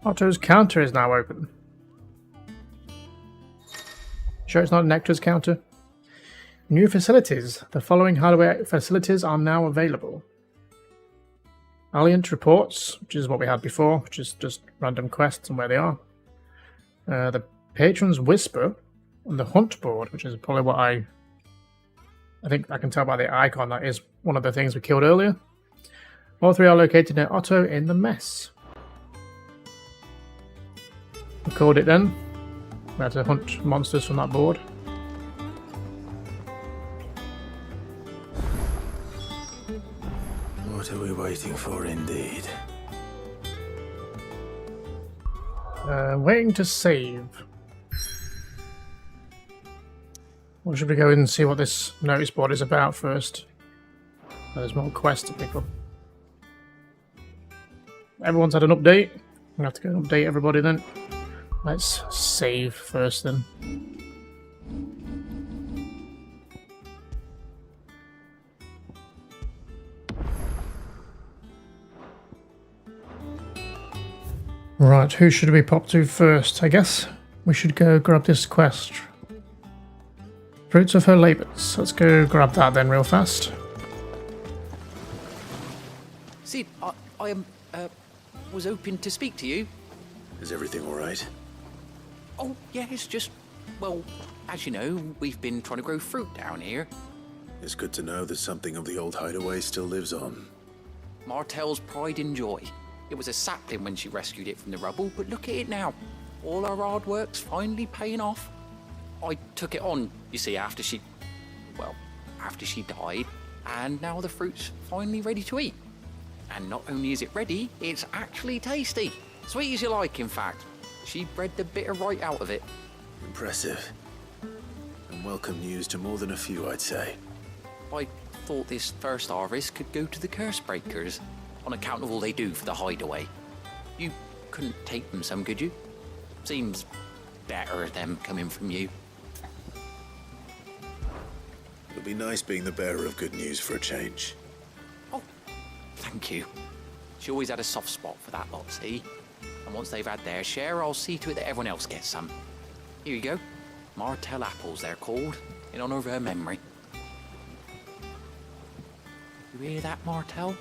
Otto's counter is now open. Sure it's not Nectar's counter? New facilities. The following hardware facilities are now available. Alliant reports, which is what we had before, which is just random quests and where they are. The Patron's Whisper, and the Hunt board, which is probably what I think I can tell by the icon that is one of the things we killed earlier. All three are located near Otto in the mess. We called it then. We had to hunt monsters from that board. What are we waiting for, indeed? Waiting to save. Or should we go in and see what this notice board is about first? There's more quests to pick up. Everyone's had an update. I'm going to have to go and update everybody then. Let's save first then. Right, who should we pop to first? I guess we should go grab this quest. Fruits of her labours. Let's go grab that then real fast. Sid, I was hoping to speak to you. Is everything all right? Oh, yeah, it's just, well, as you know, we've been trying to grow fruit down here. It's good to know that something of the old hideaway still lives on. Martel's pride and joy. It was a sapling when she rescued it from the rubble, but look at it now. All our hard work's finally paying off. I took it on, you see, after she died, and now the fruit's finally ready to eat. And not only is it ready, it's actually tasty. Sweet as you like, in fact. She bred the bitter right out of it. Impressive. And welcome news to more than a few, I'd say. I thought this first harvest could go to the curse breakers, on account of all they do for the hideaway. You couldn't take them some, could you? Seems better them coming from you. It'll be nice being the bearer of good news for a change. Oh, thank you. She always had a soft spot for that lot, see? And once they've had their share, I'll see to it that everyone else gets some. Here you go. Martel apples, they're called, in honor of her memory. You hear that, Martel?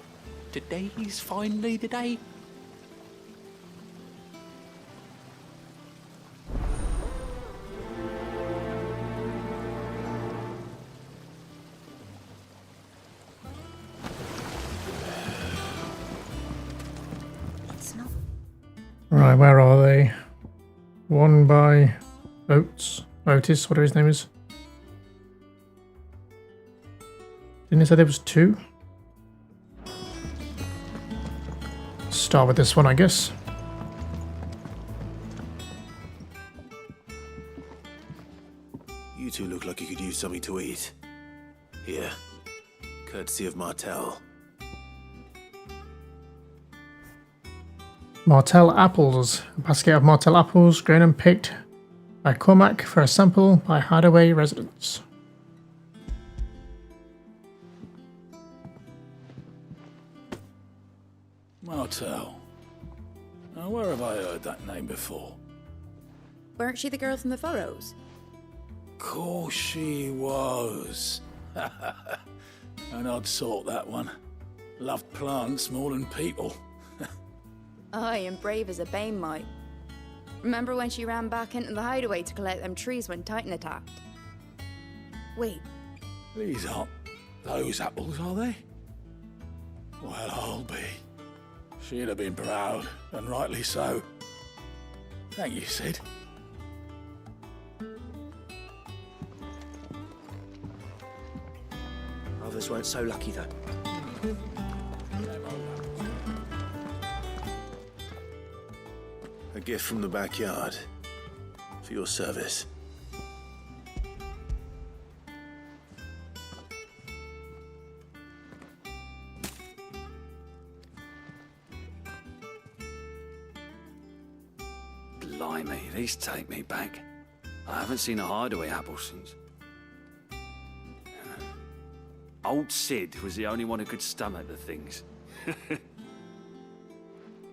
Today's finally the day. Right, where are they? One by Otis, whatever his name is. Didn't he say there was two? Start with this one, I guess. You two look like you could use something to eat. Here. Courtesy of Martel. Martel apples. A basket of Martel apples, grown and picked by Cormac for a sample by Hideaway residents. Martel. Now, where have I heard that name before? Weren't she the girl from the Furrows? Course she was. An odd sort, that one. Loved plants more than people. Aye, and brave as a bane might. Remember when she ran back into the hideaway to collect them trees when Titan attacked? Wait, These aren't those apples, are they? Well, I'll be. She'd have been proud, and rightly so. Thank you, Sid. Others weren't so lucky, though. A gift from the backyard. For your service. Blimey, these take me back. I haven't seen a hideaway apple since. Old Sid was the only one who could stomach the things.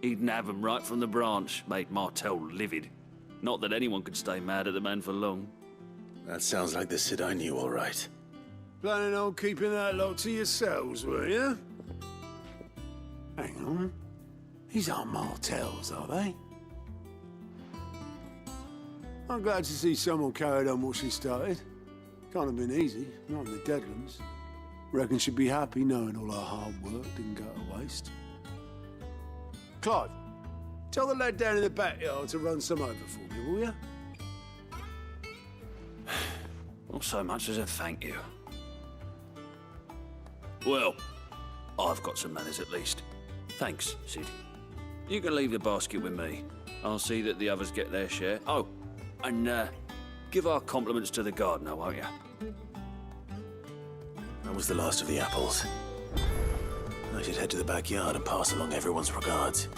He'd nab 'em right from the branch, made Martell livid. Not that anyone could stay mad at the man for long. That sounds like the Sid I knew, all right. Planning on keeping that lot to yourselves, were you? Hang on. These aren't Martells, are they? I'm glad to see someone carried on what she started. Can't have been easy, not in the Deadlands. Reckon she'd be happy knowing all her hard work didn't go to waste. Clive, tell the lad down in the backyard to run some over for me, will you? Not so much as a thank you. Well, I've got some manners at least. Thanks, Sid. You can leave the basket with me. I'll see that the others get their share. Oh, and give our compliments to the gardener, won't you? That was the last of the apples. I should head to the backyard and pass along everyone's regards.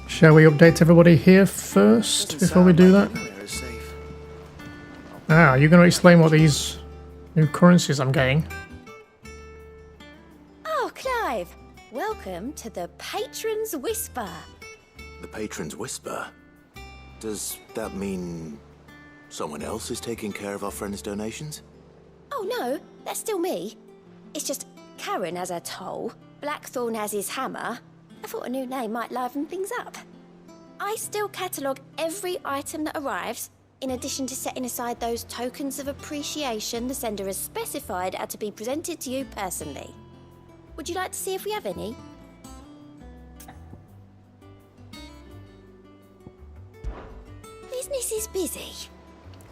Shall we update everybody here first before we do that? Ah, you're going to explain what these new currencies I'm getting? Oh, Clive! Welcome to the Patron's Whisper. The Patron's Whisper? Does that mean someone else is taking care of our friend's donations? Oh no, that's still me. It's just Karen has her toll, Blackthorn has his hammer. I thought a new name might liven things up. I still catalogue every item that arrives, in addition to setting aside those tokens of appreciation the sender has specified are to be presented to you personally. Would you like to see if we have any? Business is busy.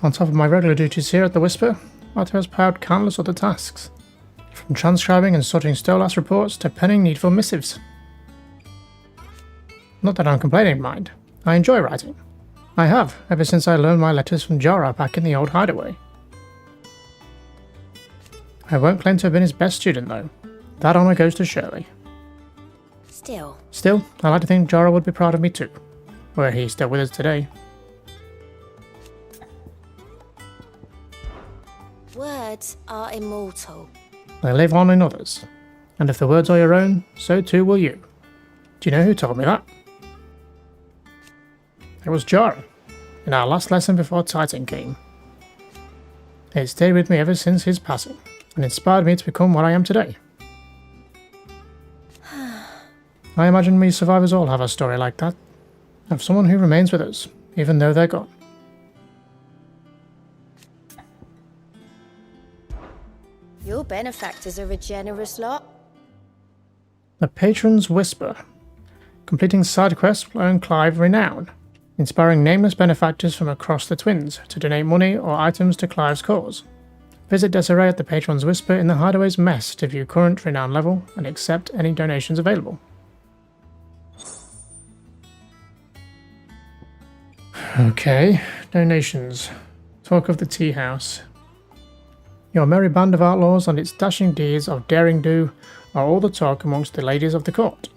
On top of my regular duties here at the Whisper, Arthur has piled countless other tasks, from transcribing and sorting Stolas reports to penning needful missives. Not that I'm complaining, mind. I enjoy writing. I have, ever since I learned my letters from Jara back in the old hideaway. I won't claim to have been his best student, though. That honour goes to Shirley. Still, I like to think Jara would be proud of me too, were he still with us today. words are immortal. They live on in others, and if the words are your own, so too will you. Do you know who told me that? It was Jara, in our last lesson before Titan came. It stayed with me ever since his passing, and inspired me to become what I am today. I imagine we survivors all have a story like that, of someone who remains with us, even though they're gone. Your benefactors are a generous lot. The Patron's Whisper. Completing side quests will earn Clive renown, inspiring nameless benefactors from across the Twins to donate money or items to Clive's cause. Visit Desiree at the Patron's Whisper in the Hideaway's mess to view current renown level and accept any donations available. Okay, donations. Talk of the tea house. Your merry band of outlaws and its dashing deeds of daring do are all the talk amongst the ladies of the court.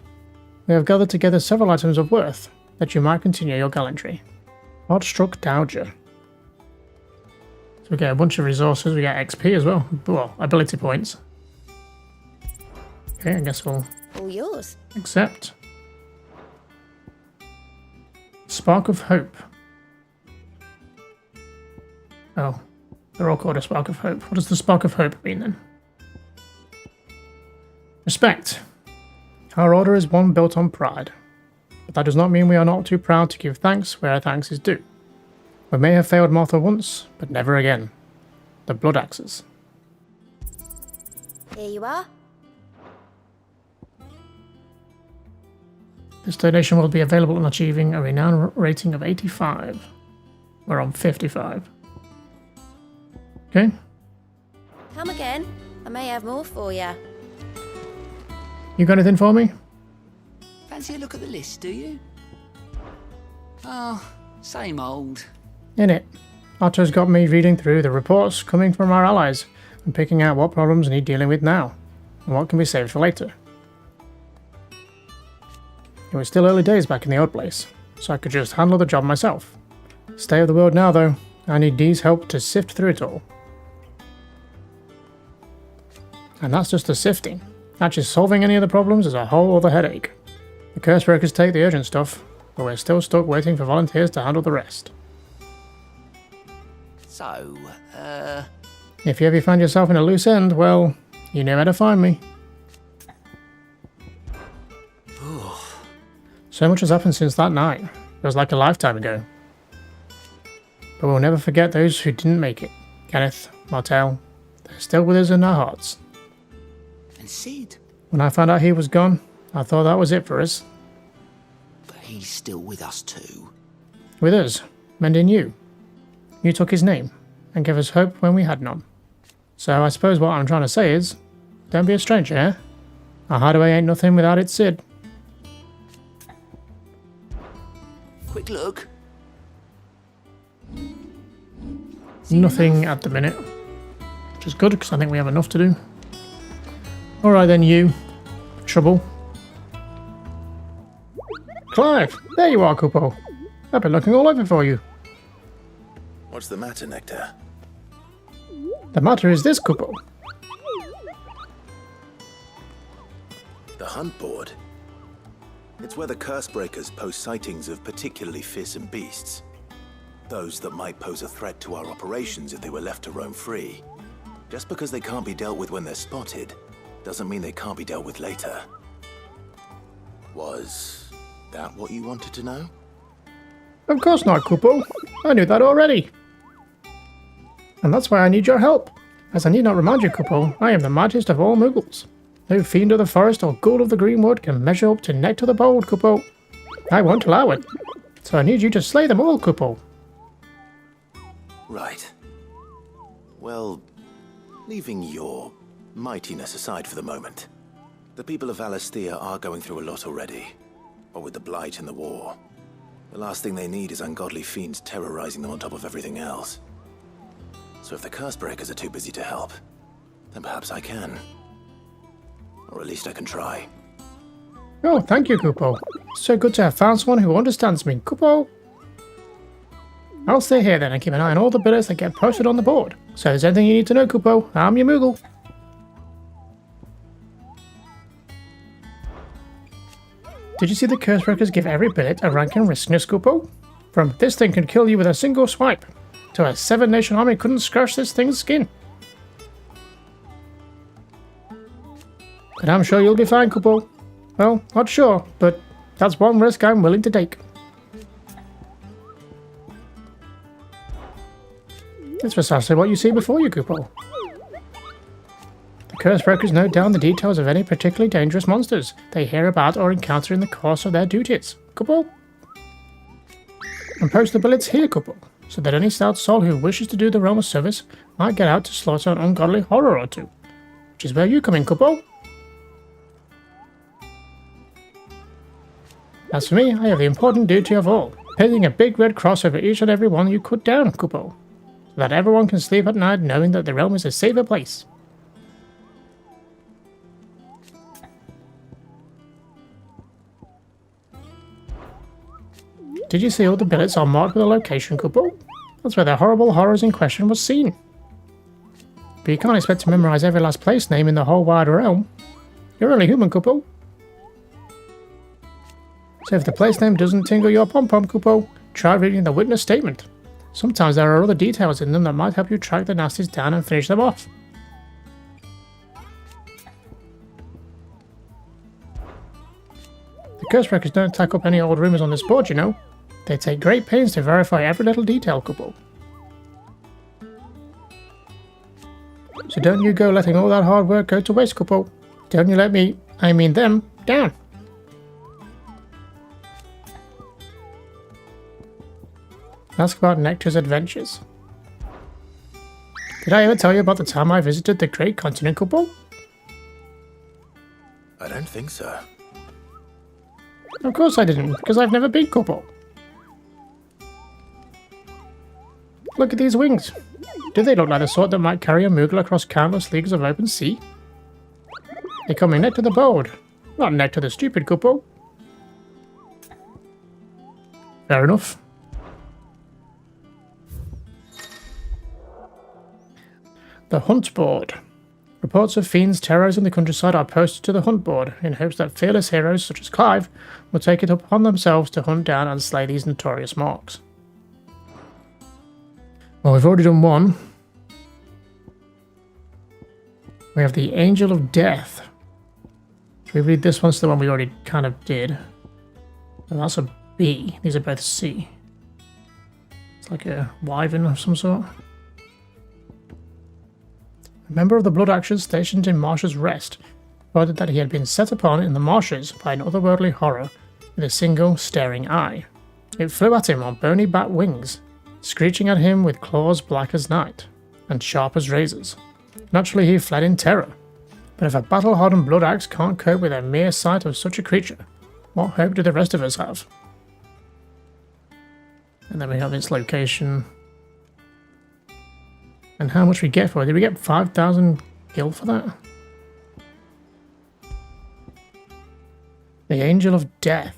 We have gathered together several items of worth, that you might continue your gallantry. Odd-struck Dowager. So we get a bunch of resources, we get XP as well. Well, ability points. Okay, I guess we'll All yours. accept. Spark of Hope. Oh, they're all called a Spark of Hope. What does the Spark of Hope mean then? Respect. Our order is one built on pride, but that does not mean we are not too proud to give thanks where thanks is due. We may have failed Martha once, but never again. The Blood Axes. Here you are. This donation will be available on achieving a renown rating of 85. We're on 55. Okay. Come again. I may have more for you. You got anything for me? Fancy a look at the list, do you? Oh, same old. In it, Otto's got me reading through the reports coming from our allies and picking out what problems need dealing with now and what can be saved for later. It was still early days back in the old place, so I could just handle the job myself. Stay of the world now though, I need Dee's help to sift through it all. And that's just the sifting. Actually solving any of the problems is a whole other headache. The curse breakers take the urgent stuff, but we're still stuck waiting for volunteers to handle the rest. So, If you ever find yourself in a loose end, well, you know where to find me. So much has happened since that night. It was like a lifetime ago. But we'll never forget those who didn't make it. Kenneth, Martel, they're still with us in our hearts. And Sid? When I found out he was gone, I thought that was it for us. But he's still with us too. With us, mending you. You took his name, and gave us hope when we had none. So I suppose what I'm trying to say is, don't be a stranger, eh? A hideaway ain't nothing without its Sid. Quick look. Nothing at the minute. Which is good, because I think we have enough to do. Alright then, you. Trouble. Clive! There you are, Kupo. I've been looking all over for you. What's the matter, Nectar? The matter is this, Kupo. The hunt board? It's where the curse breakers post sightings of particularly fearsome beasts. Those that might pose a threat to our operations if they were left to roam free. Just because they can't be dealt with when they're spotted, doesn't mean they can't be dealt with later. Was that what you wanted to know? Of course not, Kupo. I knew that already. And that's why I need your help. As I need not remind you, Kupo, I am the mightiest of all Muggles. No fiend of the forest or ghoul of the greenwood can measure up to Nectar the Bold, Kupo. I won't allow it. So I need you to slay them all, Kupo. Right. Well, leaving your mightiness aside for the moment, the people of Valisthea are going through a lot already. What with the Blight and the war. The last thing they need is ungodly fiends terrorizing them on top of everything else. So if the curse breakers are too busy to help, then perhaps I can. Or at least I can try. Oh, thank you, Kupo. So good to have found someone who understands me, Kupo. I'll stay here then and keep an eye on all the billets that get posted on the board. So if there's anything you need to know, Kupo, I'm your Moogle. Did you see the curse breakers give every billet a rank in riskness, Kupo? From this thing can kill you with a single swipe, to a 7-nation army couldn't scratch this thing's skin. But I'm sure you'll be fine, Kupo. Well, not sure, but that's one risk I'm willing to take. It's precisely what you see before you, Kupo. The curse breakers note down the details of any particularly dangerous monsters they hear about or encounter in the course of their duties, Kupo. And post the billets here, Kupo, so that any stout soul who wishes to do the realm a service might get out to slaughter an ungodly horror or two. Which is where you come in, Kupo. As for me, I have the important duty of all, painting a big red cross over each and every one you cut down, Kupo, so that everyone can sleep at night knowing that the realm is a safer place. Did you see all the billets are marked with a location, Kupo? That's where the horrible horrors in question was seen. But you can't expect to memorize every last place name in the whole wide realm. You're only human, Kupo. So if the place name doesn't tingle your pom-pom, Kupo, try reading the witness statement. Sometimes there are other details in them that might help you track the nasties down and finish them off. The curse breakers don't tack up any old rumors on this board, you know. They take great pains to verify every little detail, Kupo. So don't you go letting all that hard work go to waste, Kupo. Don't you let me, I mean them, down. Ask about Nectar's adventures. Did I ever tell you about the time I visited the Great Continent, Kupo? I don't think so. Of course I didn't, because I've never been, Kupo. Look at these wings. Do they look like the sort that might carry a Moogle across countless leagues of open sea? They come in Nectar the Bold, not Nectar the Stupid, Kupo. Fair enough. The Hunt Board. Reports of fiends terrorizing the countryside are posted to the hunt board in hopes that fearless heroes such as Clive will take it upon themselves to hunt down and slay these notorious marks. Well, we've already done one. We have the Angel of Death. Should we read this one? It's the one we already kind of did. And that's a B. These are both C. It's like a wyvern of some sort. A member of the Blood Actions stationed in Marsh's Rest reported that he had been set upon in the marshes by an otherworldly horror with a single staring eye. It flew at him on bony bat wings, screeching at him with claws black as night and sharp as razors. Naturally, he fled in terror. But if a battle-hardened blood axe can't cope with a mere sight of such a creature, what hope do the rest of us have? And then we have its location. And how much we get for it. Did we get 5,000 gil for that? The Angel of Death.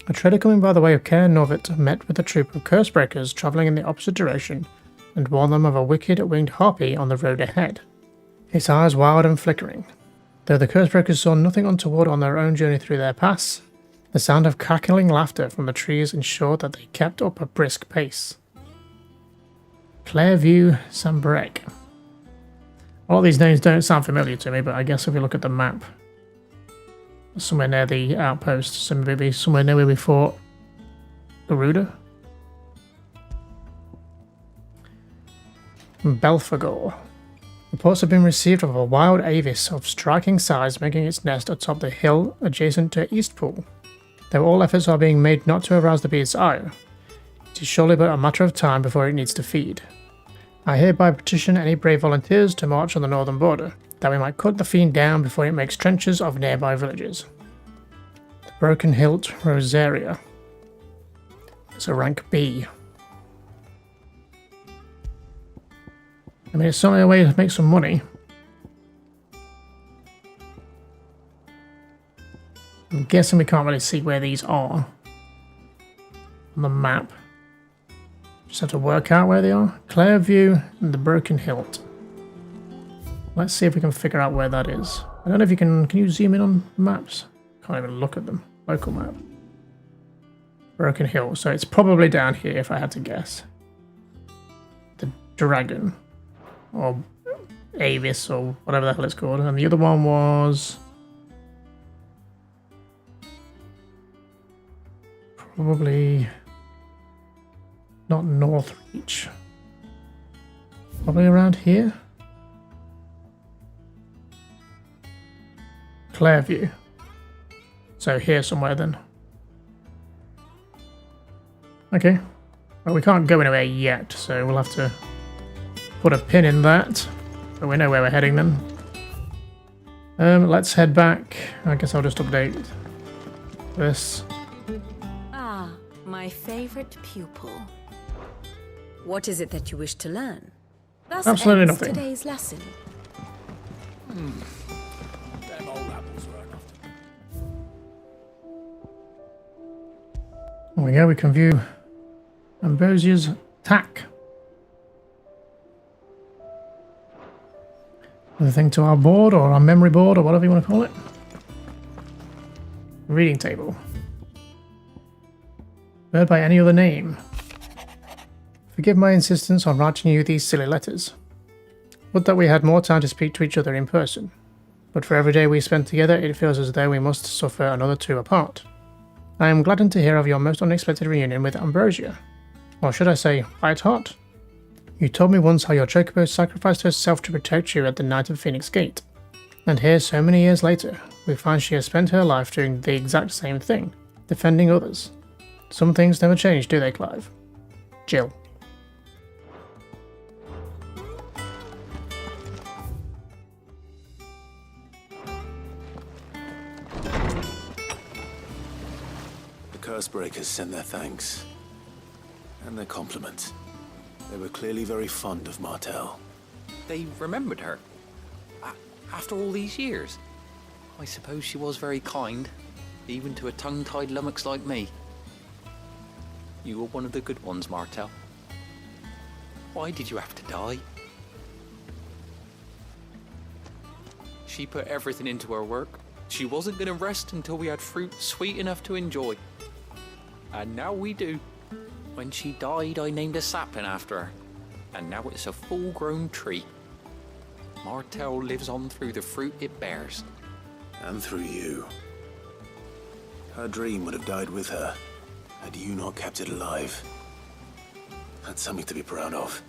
A trader coming by the way of Caer Norvit met with a troop of cursebreakers travelling in the opposite direction and warned them of a wicked winged harpy on the road ahead. Its eyes wild and flickering. Though the cursebreakers saw nothing untoward on their own journey through their pass, the sound of cackling laughter from the trees ensured that they kept up a brisk pace. Clairview Sambrec. All these names don't sound familiar to me, but I guess if we look at the map, somewhere near the outpost, so maybe somewhere near where we fought Garuda. Belphegor. Reports have been received of a wild avis of striking size making its nest atop the hill adjacent to Eastpool. Though all efforts are being made not to arouse the beast's ire, it is surely but a matter of time before it needs to feed. I hereby petition any brave volunteers to march on the northern border, that we might cut the fiend down before it makes trenches of nearby villages. The Broken Hilt Rosaria. It's a rank B. I mean, it's certainly a way to make some money. I'm guessing we can't really see where these are on the map. Just have to work out where they are. Clairview and the Broken Hilt. Let's see if we can figure out where that is. I don't know if you can you zoom in on maps? Can't even look at them. Local map. Broken Hill. So it's probably down here if I had to guess. The Dragon. Or Avis or whatever the hell it's called. And the other one was... probably... not Northreach. Probably around here. Clairview. So here somewhere then. Okay. Well, we can't go anywhere yet, so we'll have to put a pin in that. But we know where we're heading then. Let's head back. I guess I'll just update this. Ah, my favorite pupil. What is it that you wish to learn? Thus Absolutely ends nothing. Today's lesson. Them old apples were enough to... There we go, we can view Ambrosia's tack. The thing to our board, or our memory board, or whatever you want to call it. Reading table. Read by any other name. Forgive my insistence on writing you these silly letters. Would that we had more time to speak to each other in person. But for every day we spend together, it feels as though we must suffer another two apart. I am gladdened to hear of your most unexpected reunion with Ambrosia. Or should I say, Whiteheart? You told me once how your chocobo sacrificed herself to protect you at the night of Phoenix Gate. And here, so many years later, we find she has spent her life doing the exact same thing, defending others. Some things never change, do they, Clive? Jill. The Cursebreakers sent their thanks. And their compliments. They were clearly very fond of Martel. They remembered her. After all these years. I suppose she was very kind, even to a tongue-tied lummox like me. You were one of the good ones, Martel. Why did you have to die? She put everything into her work. She wasn't going to rest until we had fruit sweet enough to enjoy. And now we do. When she died, I named a sapling after her. And now it's a full-grown tree. Martell lives on through the fruit it bears. And through you. Her dream would have died with her, had you not kept it alive. That's something to be proud of.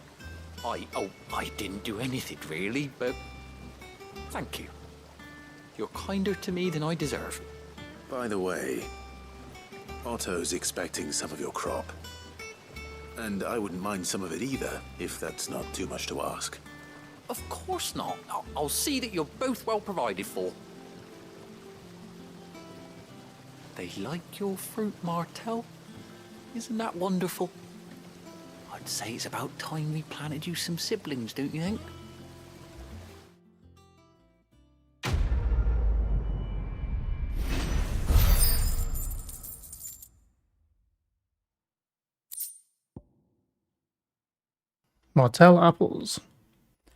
I didn't do anything really, but thank you. You're kinder to me than I deserve. By the way, Otto's expecting some of your crop. And I wouldn't mind some of it either, if that's not too much to ask. Of course not. I'll see that you're both well provided for. They like your fruit, Martell. Isn't that wonderful? I'd say it's about time we planted you some siblings, don't you think? Martell apples.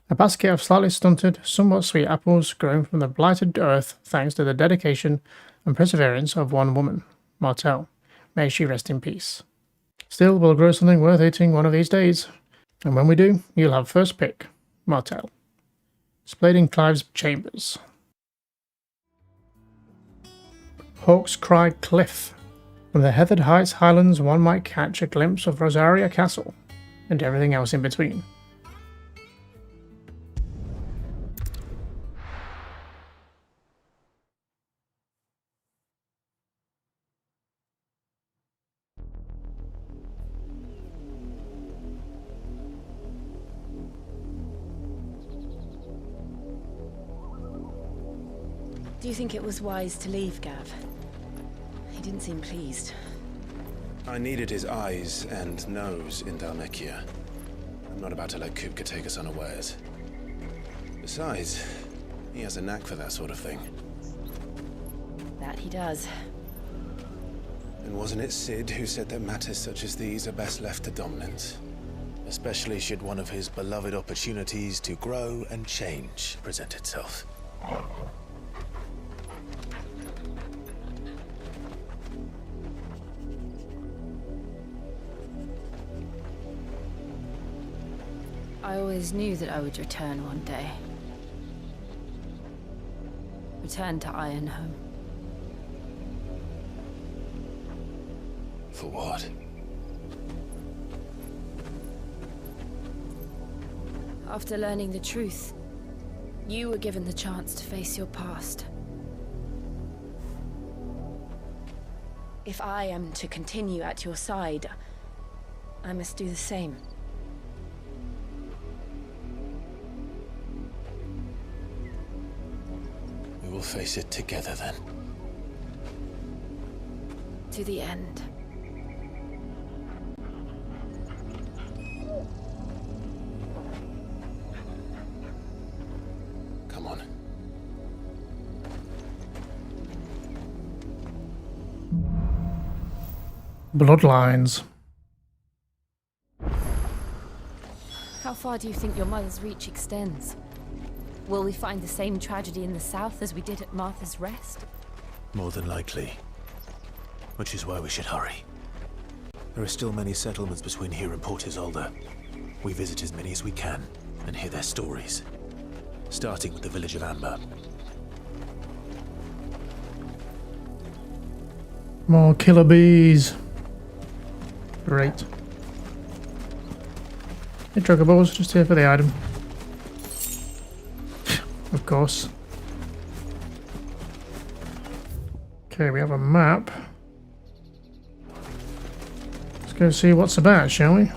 A basket of slightly stunted, somewhat sweet apples grown from the blighted earth thanks to the dedication and perseverance of one woman, Martell. May she rest in peace. Still, we'll grow something worth eating one of these days. And when we do, you'll have first pick, Martell. Displayed in Clive's chambers. Hawk's Cry Cliff. From the Heathered Heights Highlands one might catch a glimpse of Rosaria Castle, and everything else in between. Do you think it was wise to leave, Gav? He didn't seem pleased. I needed his eyes and nose in Dhalmekia. I'm not about to let Kupka take us unawares. Besides, he has a knack for that sort of thing. That he does. And wasn't it Sid who said that matters such as these are best left to dominance? Especially should one of his beloved opportunities to grow and change present itself. I always knew that I would return one day. Return to Ironhome. For what? After learning the truth, you were given the chance to face your past. If I am to continue at your side, I must do the same. We will face it together then. To the end. Come on. Bloodlines. How far do you think your mother's reach extends? Will we find the same tragedy in the south as we did at Martha's Rest? More than likely. Which is why we should hurry. There are still many settlements between here and Port Isolde. We visit as many as we can and hear their stories. Starting with the village of Amber. More killer bees. Great. Hey, Chocobos, just here for the item. Of course. Okay, we have a map. Let's go see what's about, shall we?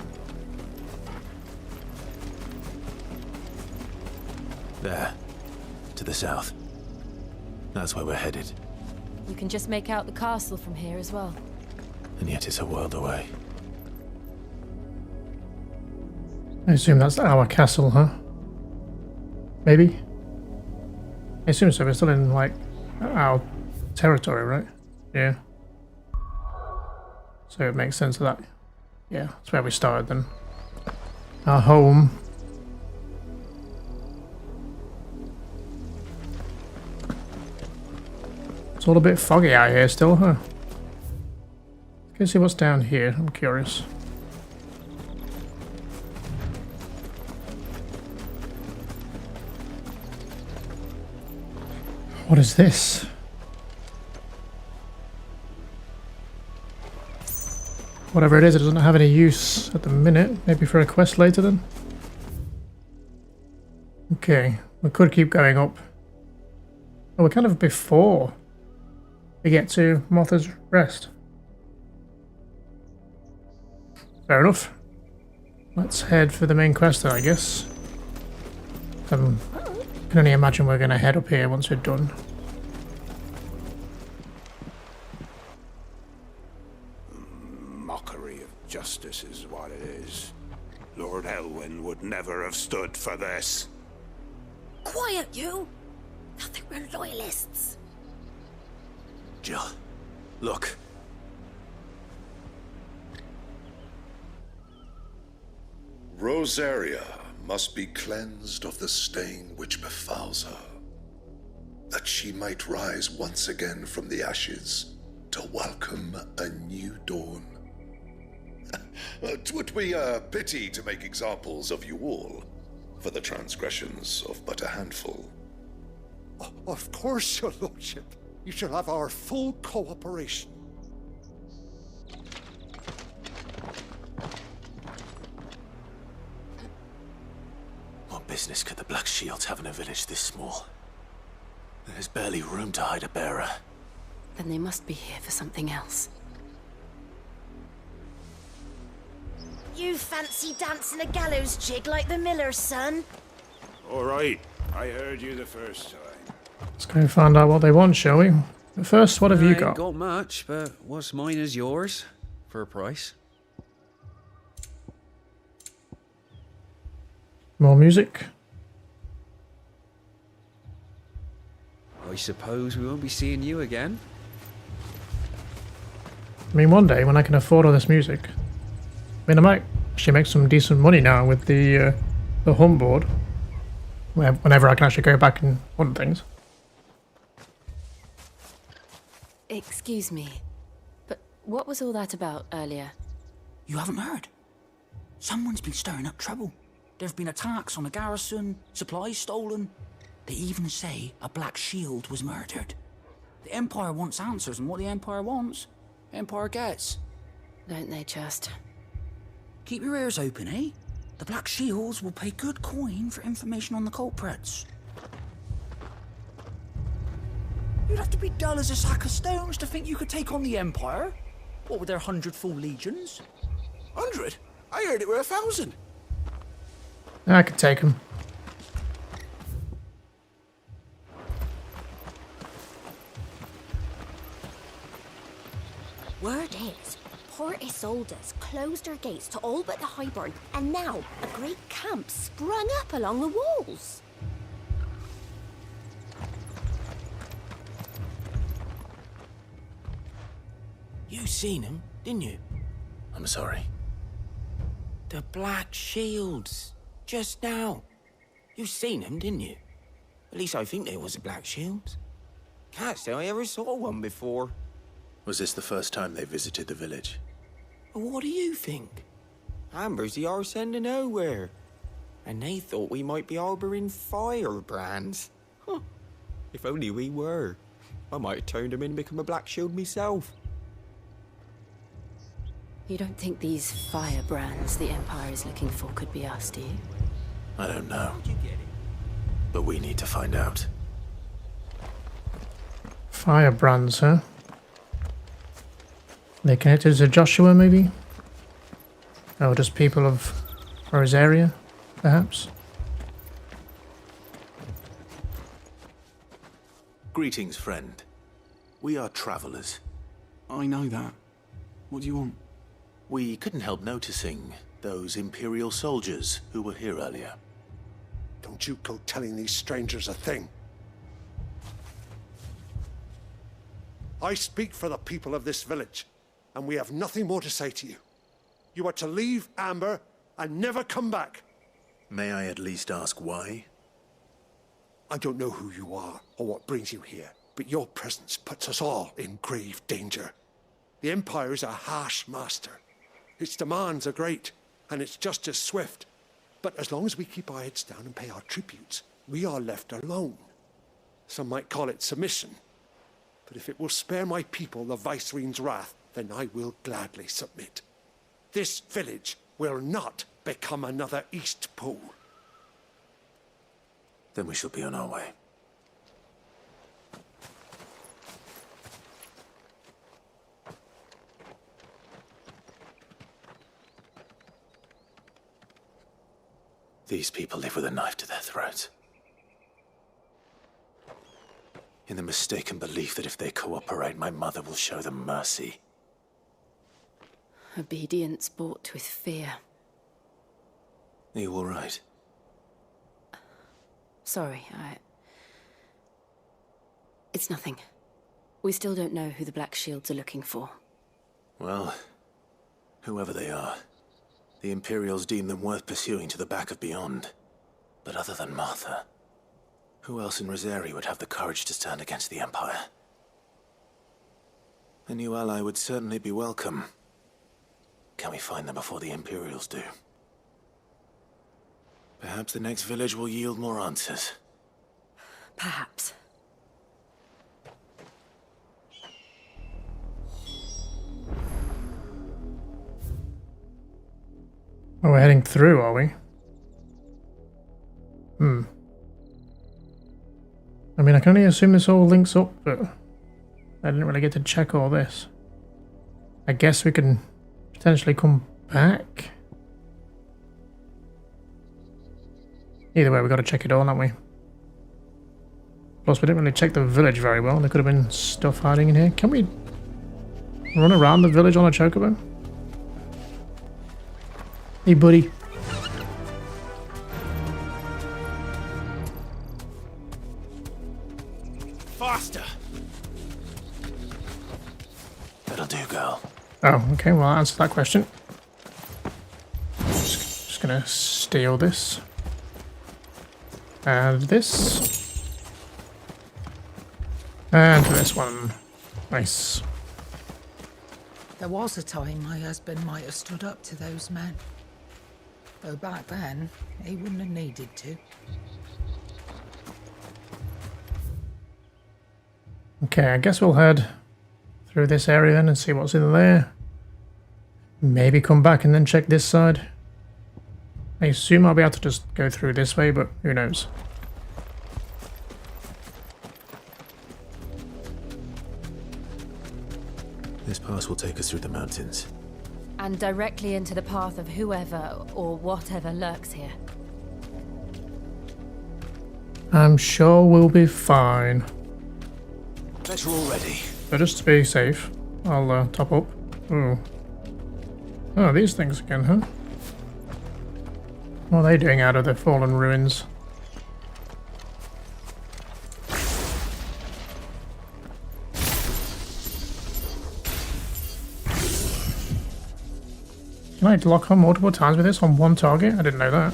There. To the south. That's where we're headed. You can just make out the castle from here as well. And yet it's a world away. I assume that's our castle, huh? Maybe? I assume so, we're still in, like, our territory, right? Yeah. So it makes sense of that. Yeah, that's where we started then. Our home. It's all a bit foggy out here still, huh? Let's see what's down here. I'm curious. What is this? Whatever it is, it doesn't have any use at the minute. Maybe for a quest later then? Okay, we could keep going up. Oh, we're kind of before we get to Martha's Rest. Fair enough. Let's head for the main quest then, I guess. I can only imagine we're going to head up here once we're done. Mockery of justice is what it is. Lord Elwyn would never have stood for this. Quiet, you! I think we're loyalists. Jill, look. Rosaria must be cleansed of the stain which befouls her, that she might rise once again from the ashes to welcome a new dawn. 'Twould be a pity to make examples of you all, for the transgressions of but a handful. Of course, your lordship. You shall have our full cooperation. What business could the Black Shields have in a village this small? There's barely room to hide a bearer. Then they must be here for something else. You fancy dancing a gallows jig like the miller's son? All right, I heard you the first time. Let's go find out what they want, shall we? But first, what have you I ain't got? got much, but what's mine is yours, for a price. More music? I suppose we won't be seeing you again. I mean, one day when I can afford all this music. I mean, I might actually make some decent money now with the hunt board. Whenever I can actually go back and hunt things. Excuse me, but what was all that about earlier? You haven't heard? Someone's been stirring up trouble. There've been attacks on the garrison, supplies stolen. They even say a Black Shield was murdered. The Empire wants answers, and what the Empire wants, the Empire gets. Don't they just? Keep your ears open, eh? The Black Shields will pay good coin for information on the culprits. You'd have to be dull as a sack of stones to think you could take on the Empire. What with their 100 full legions? 100? I heard it were 1,000. I could take them. Word is, Port Isolde's closed her gates to all but the Highborn, and now a great camp sprung up along the walls. You seen him, didn't you? I'm sorry. The Black Shields. Just now. You seen him, didn't you? At least I think there was a Black Shields. Can't say I ever saw one before. Was this the first time they visited the village? What do you think? Amber's the arse end of nowhere. And they thought we might be harboring firebrands. Huh. If only we were. I might have turned him in and become a Black Shield myself. You don't think these firebrands the Empire is looking for could be us, do you? I don't know. But we need to find out. Firebrands, huh? They connected to Joshua, maybe? Or just people of Rosaria, perhaps? Greetings, friend. We are travelers. I know that. What do you want? We couldn't help noticing those Imperial soldiers who were here earlier. Don't you go telling these strangers a thing. I speak for the people of this village, and we have nothing more to say to you. You are to leave Amber and never come back. May I at least ask why? I don't know who you are or what brings you here, but your presence puts us all in grave danger. The Empire is a harsh master. Its demands are great, and its justice swift. But as long as we keep our heads down and pay our tributes, we are left alone. Some might call it submission. But if it will spare my people the Viceroy's wrath, then I will gladly submit. This village will not become another East Pool. Then we shall be on our way. These people live with a knife to their throats. In the mistaken belief that if they cooperate, my mother will show them mercy. Obedience bought with fear. Are you all right? Sorry, It's nothing. We still don't know who the Black Shields are looking for. Well, whoever they are, the Imperials deem them worth pursuing to the back of beyond. But other than Martha, who else in Rosari would have the courage to stand against the Empire? A new ally would certainly be welcome. Can we find them before the Imperials do? Perhaps the next village will yield more answers. Perhaps. Oh, we're heading through, are we? I mean, I can only assume this all links up, but I didn't really get to check all this. I guess we can potentially come back. Either way, we've got to check it all, haven't we? Plus, we didn't really check the village very well. There could have been stuff hiding in here. Can we run around the village on a chocobo? Hey, buddy. Faster! That'll do, girl. Oh, okay. Well, I'll answer that question. Just gonna steal this. And this. And this one. Nice. There was a time my husband might have stood up to those men. Though back then, he wouldn't have needed to. Okay, I guess we'll head through this area then and see what's in there. Maybe come back and then check this side. I assume I'll be able to just go through this way, but who knows. This pass will take us through the mountains. And directly into the path of whoever or whatever lurks here. I'm sure we'll be fine. Bet you're all ready. But just to be safe, I'll top up. Ooh. Oh, these things again, huh? What are they doing out of the fallen ruins? Can I lock on multiple times with this on one target? I didn't know that.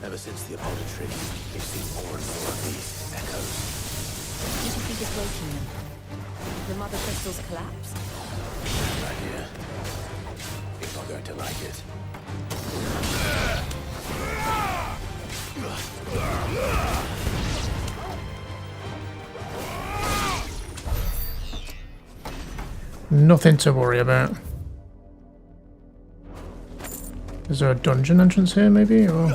Ever since the Apollo tree, we've seen more and more of these echoes. What do you think is waking them? The mother crystals collapsed? Right here. He's not going to like it. Nothing to worry about. Is there a dungeon entrance here, maybe? Or...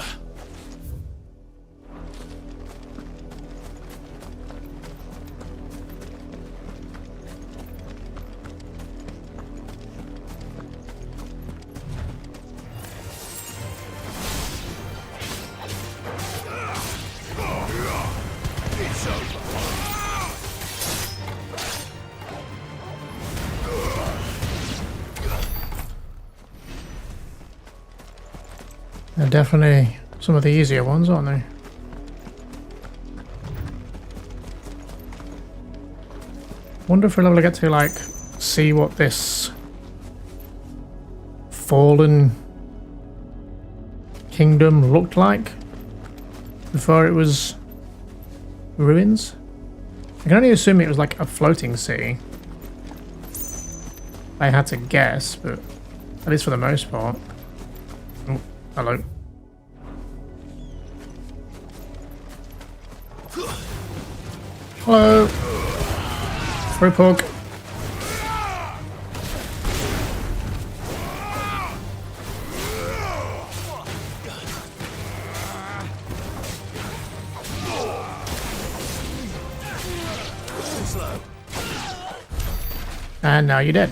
They're definitely some of the easier ones, aren't they? Wonder if we'll ever get to, like, see what this fallen kingdom looked like before it was ruins. I can only assume it was like a floating sea. I had to guess, but at least for the most part. Oh, hello. Hello. Free pug. And now you're dead.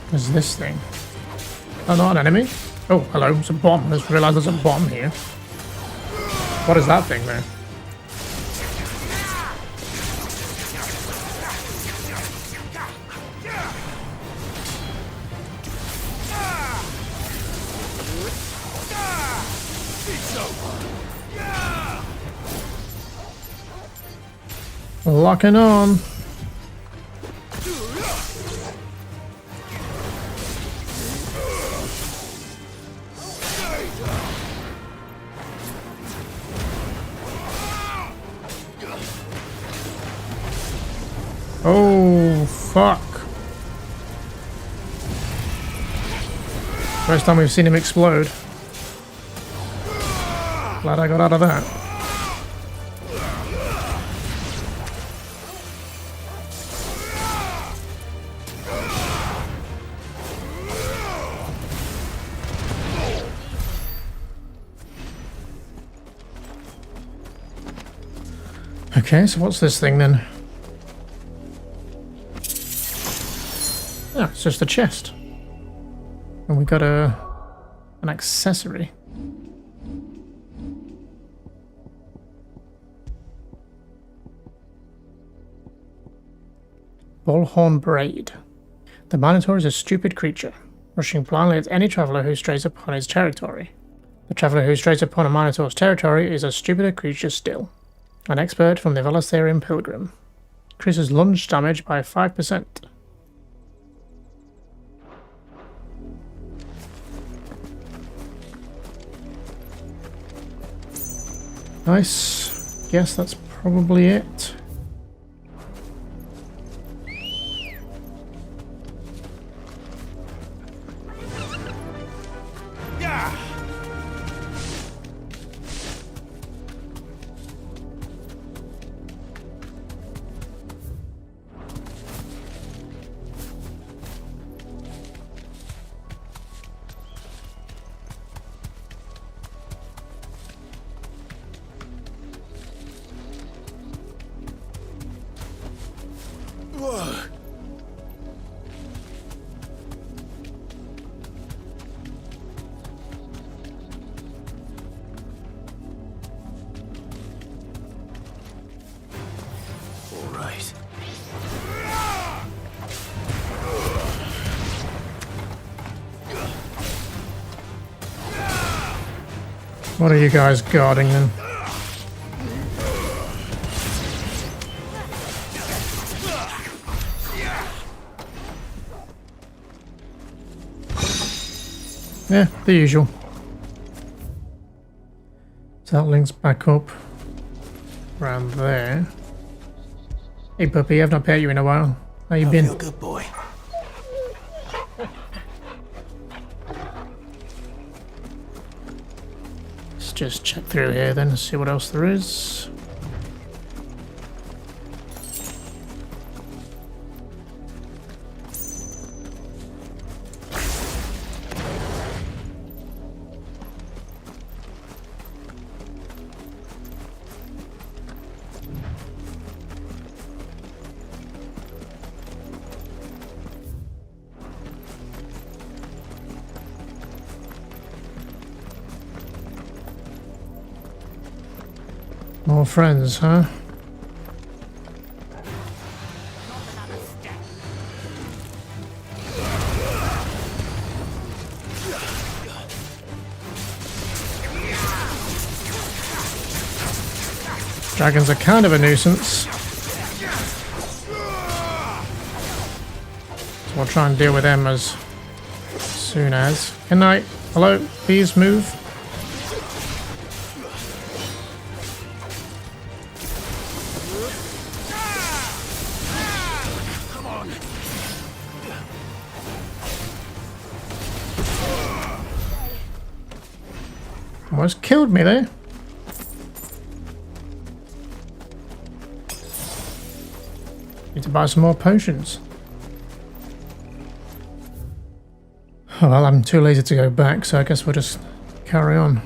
What's this thing? Oh, not an enemy? Oh, hello, it's a bomb. I just realised there's a bomb here. What is that thing there? Locking on. Oh, fuck. First time we've seen him explode. Glad I got out of that. Okay, so what's this thing then? Oh, it's just a chest. And we got an accessory. Bullhorn Braid. The Minotaur is a stupid creature, rushing blindly at any traveller who strays upon his territory. The traveller who strays upon a Minotaur's territory is a stupider creature still. An expert from the Valastarian Pilgrim. Increases lunge damage by 5%. Nice. Guess that's probably it. What are you guys guarding then? Yeah, the usual. So that links back up around there. Hey puppy, I've not pet you in a while. How you been? You're a good boy. Let's just check through here then and see what else there is. More friends, huh? Dragons are kind of a nuisance. So we'll try and deal with them as soon as. Can I? Hello? Please move. Almost killed me there. Need to buy some more potions. Oh, well, I'm too lazy to go back, so I guess we'll just carry on.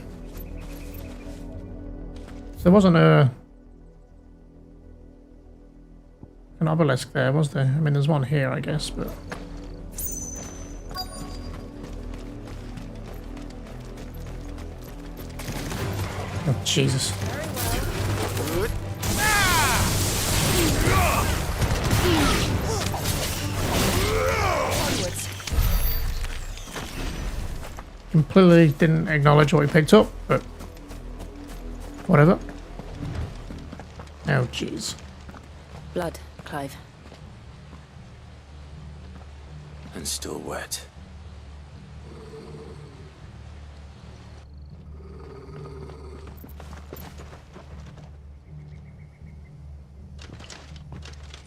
So there wasn't an obelisk there, was there? I mean, there's one here, I guess, but... Oh, Jesus. Completely didn't acknowledge what we picked up, but whatever. Oh, jeez. Blood, Clive. And still wet.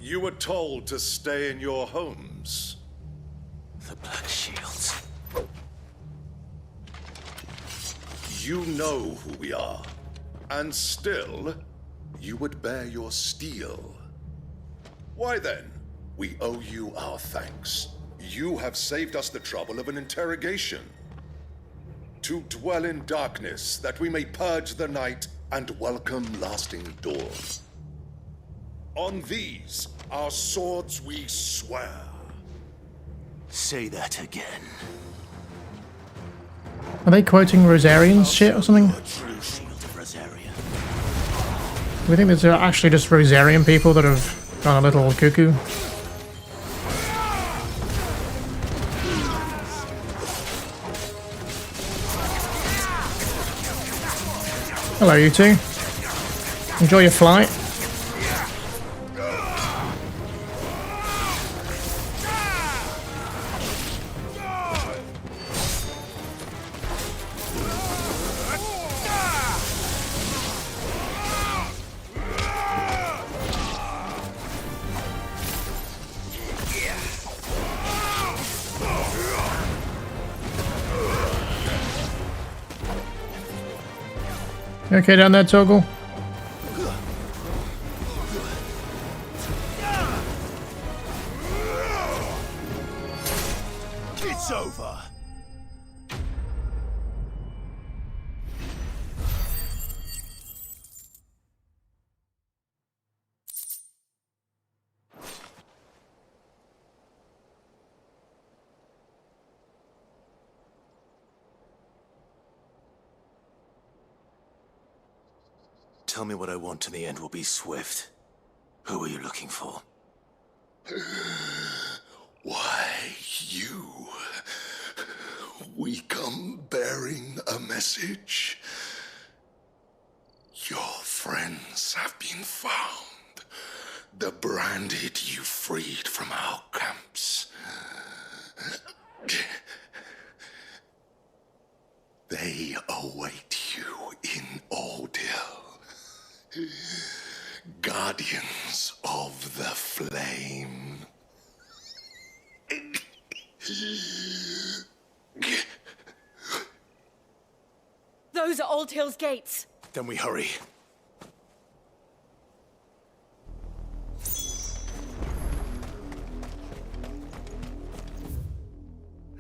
You were told to stay in your homes. The Black Shields. You know who we are, and still, you would bear your steel. Why then, we owe you our thanks. You have saved us the trouble of an interrogation. To dwell in darkness, that we may purge the night and welcome lasting dawn. On these, our swords we swear. Say that again. Are they quoting Rosarian's shit or something? True shield of Rosaria. We think there's actually just Rosarian people that have gone a little cuckoo. Hello, you two. Enjoy your flight. You okay down there, Toggle? It's over. Tell me what I want and the end will be swift. Who are you looking for? Why, you. We come bearing a message. Your friends have been found. The branded you freed from our camps. They await you in Ordeal. Guardians of the Flame. Those are Old Hill's gates. Then we hurry.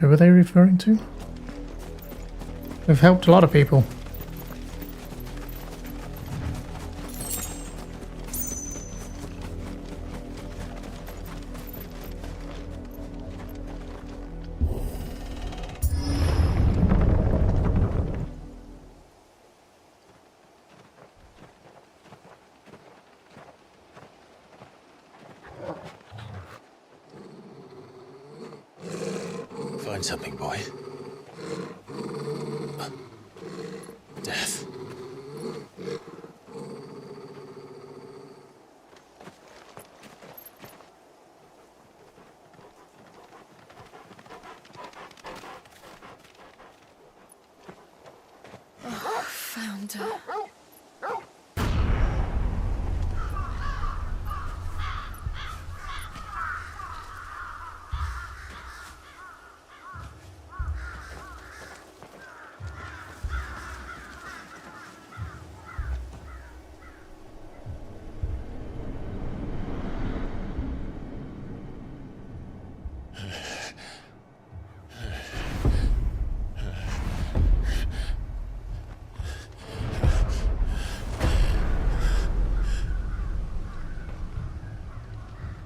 Who are they referring to? They've helped a lot of people. Find something, boy. Death. Santa.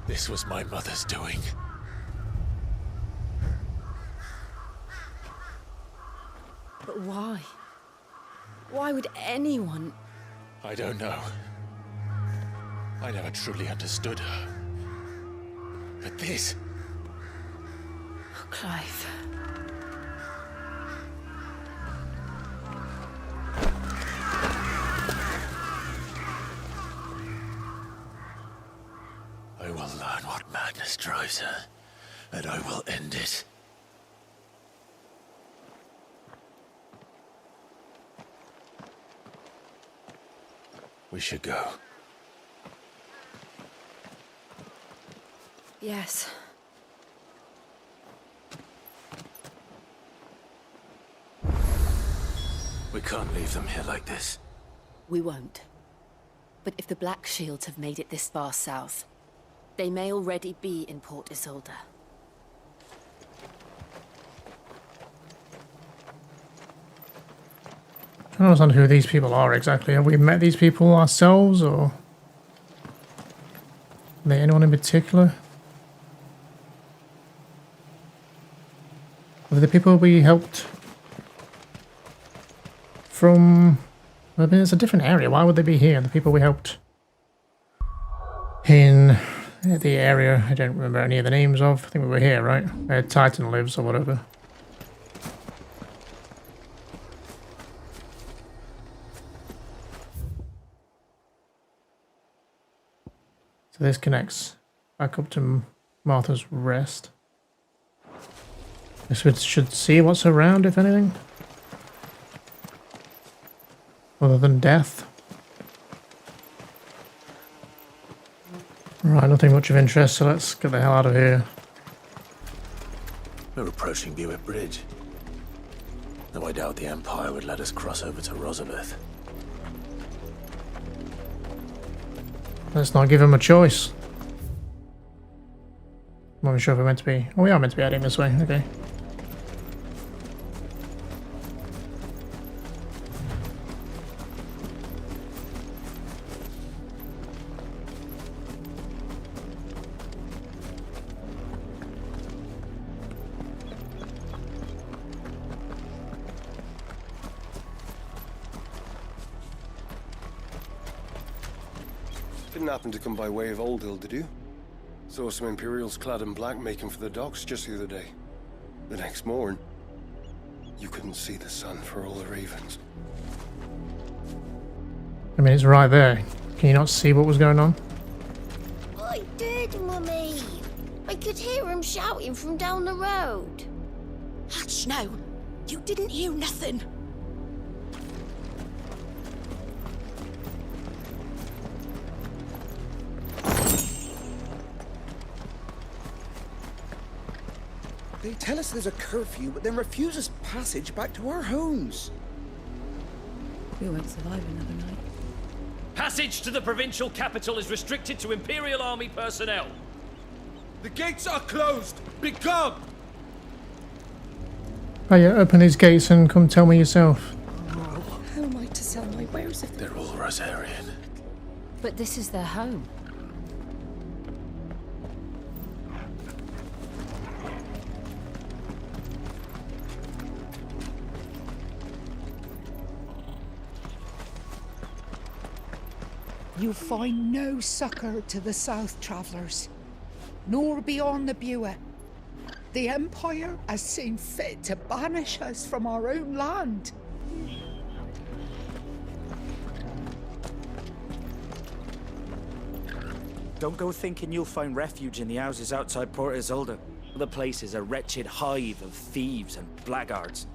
This was my mother's doing. But why? Why would anyone... I don't know. I never truly understood her. But this... Oh, Clive. I will learn what madness drives her, and I will end it. We should go. Yes. We can't leave them here like this. We won't. But if the Black Shields have made it this far south, they may already be in Port Isolde. I don't understand who these people are exactly. Have we met these people ourselves, or are they anyone in particular? Are they the people we helped from... I mean, it's a different area. Why would they be here? The people we helped in the area I don't remember any of the names of. I think we were here, right? Where Titan lives or whatever. So this connects back up to Martha's Rest. Guess we should see what's around, if anything. Other than death. Right, nothing much of interest, so let's get the hell out of here. We're approaching Buick Bridge. Though I doubt the Empire would let us cross over to Rosabeth. Let's not give him a choice. I'm not even sure if we're meant to be... Oh, we are meant to be heading this way, okay. Didn't happen to come by way of Old Hill, did you? Saw some Imperials clad in black making for the docks just the other day. The next morn, you couldn't see the sun for all the ravens. I mean, it's right there. Can you not see what was going on? I did, Mummy. I could hear him shouting from down the road. Hush now. You didn't hear nothing. They tell us there's a curfew, but then refuse us passage back to our homes. We won't survive another night. Passage to the provincial capital is restricted to Imperial Army personnel. The gates are closed! Become! Oh yeah, open these gates and come tell me yourself. How am I to sell my wares if They're all Rosarian. But this is their home. You find no succor to the south travellers, nor beyond the Buet. The Empire has seen fit to banish us from our own land. Don't go thinking you'll find refuge in the houses outside Port Isolde. The place is a wretched hive of thieves and blackguards.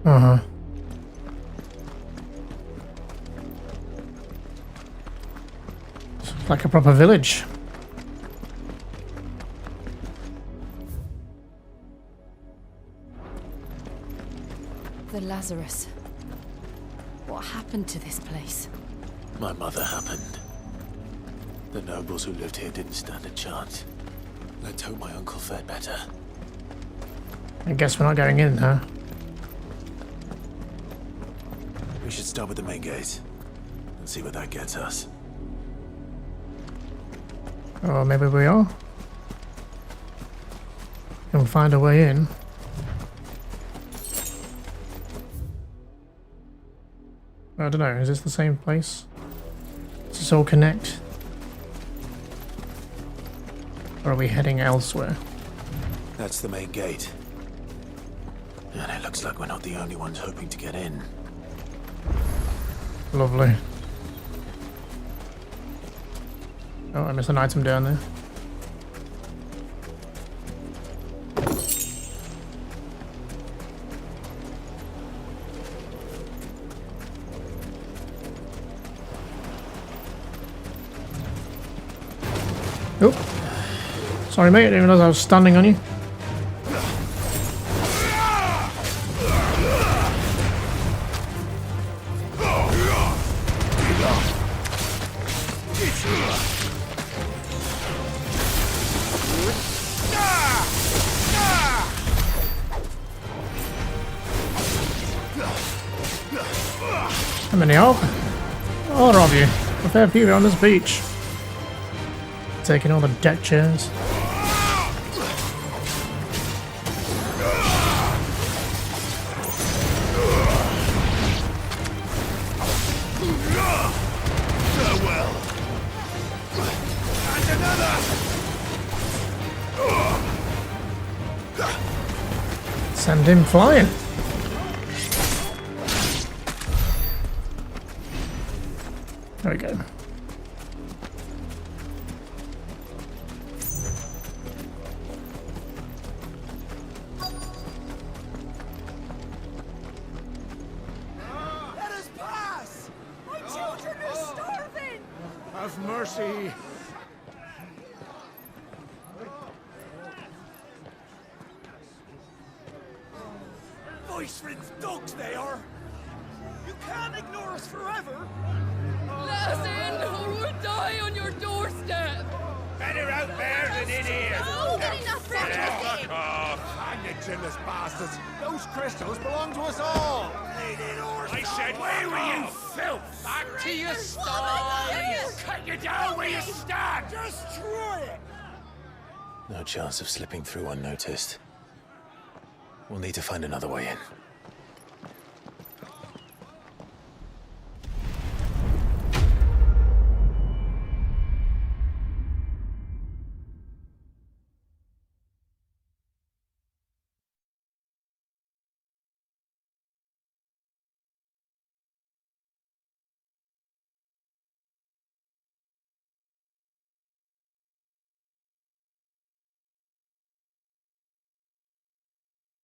Uh-huh. Like a proper village. The Lazarus. What happened to this place? My mother happened. The nobles who lived here didn't stand a chance. Let's hope my uncle fared better. I guess we're not going in, huh? We should start with the main gate and see where that gets us. Or maybe we are. We'll find a way in. I don't know, is this the same place? Does this all connect? Or are we heading elsewhere? That's the main gate. And it looks like we're not the only ones hoping to get in. Lovely. Oh, I missed an item down there. Oop. Sorry, mate. I didn't realize I was standing on you. How many are? All of you. A fair few on this beach. Taking all the deck chairs. Send him flying. There we go. Let us pass! My children are starving! Have mercy. Voice-ridden dogs they are! You can't ignore us forever! Let us in, or we'll die on your doorstep! Better out there than in here. Oh, get enough for Fuck off. Hang you chinless bastards. Those crystals belong to us all. I said, where were you, filth? Back to your stall! Cut you down where you stand. Destroy it! No chance of slipping through unnoticed. We'll need to find another way in.